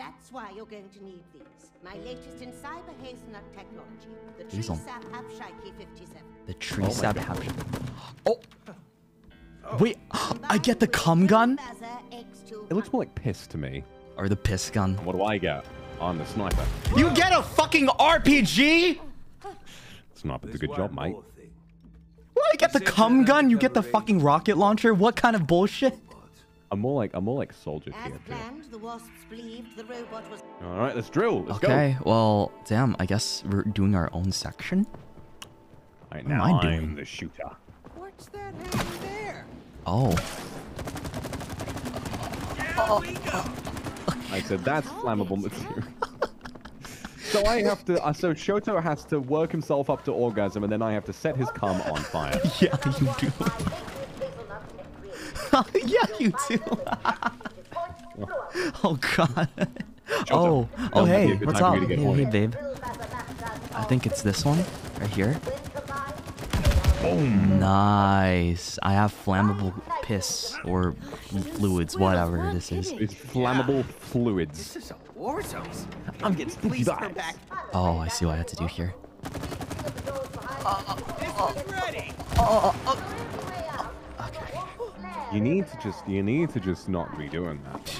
That's why you're going to need these. My latest in cyber hazelnut technology. The Hazel. Tree-Sap Hapshiki 57. The Tree-Sap Oh! Wait, I get the cum gun? It looks more like piss to me. Or the piss gun. What do I get? I'm the sniper. You get a fucking RPG?! Sniper did a good job, mate. What, I get the cum gun? You get the fucking rocket launcher? What kind of bullshit? I'm more like soldier As tier. planned, the wasps believed the robot was... Alright, let's drill. Let's go. Okay, well, damn, I guess we're doing our own section? Alright, What am now I I'm doing? the shooter. What's that hanging there? Oh. I said that's flammable material. So I have to. So Shoto has to work himself up to orgasm, and then I have to set his cum on fire. Yeah, you do. Yeah, you do. Oh god. Oh, hey, what's up? Hey, babe. I think it's this one right here. Boom. Nice. I have flammable piss or fluids, whatever this is. It's flammable fluids. This is a war zone. I'm getting police come back. Oh, I see what I have to do here. Ready. Okay. You need to just not be doing that.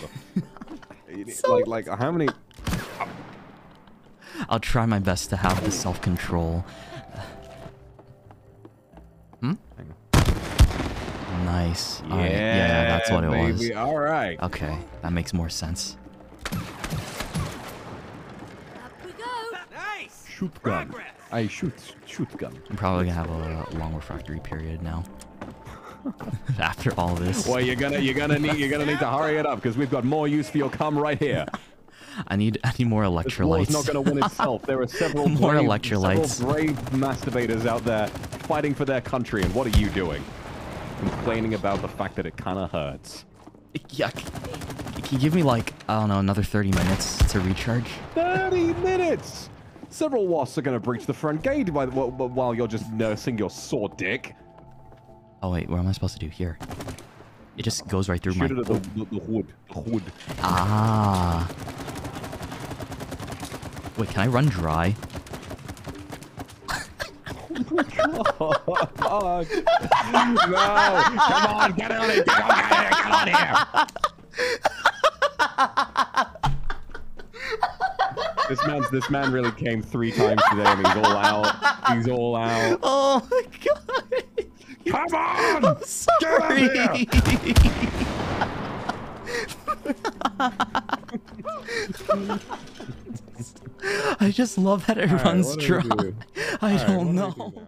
Like how many? I'll try my best to have the self-control. Nice. Yeah, Alright, yeah, that's what it was. All right. Okay, that makes more sense. Up we go. Nice. Shoot gun. I shoot gun. I'm probably gonna have a long refractory period now. After all this. Well, you're gonna need to hurry it up because we've got more use for your cum right here. I need more This war's electrolytes. not going to win itself. There are several More brave, electrolytes. several brave masturbators out there fighting for their country, and what are you doing? Complaining about the fact that it kind of hurts. Yeah, can you give me like, I don't know, another 30 minutes to recharge? 30 minutes! Several wasps are going to breach the front gate while you're just nursing your sore dick. Oh wait, what am I supposed to do here? It just goes right through my... Shoot it at the hood. The hood. Ah. Wait, can I run dry? No! Come on, get on it! Get on here! This man really came 3 times today, and he's all out. He's all out. Oh my god! Come on! I'm sorry! I just love that it runs dry. I don't know.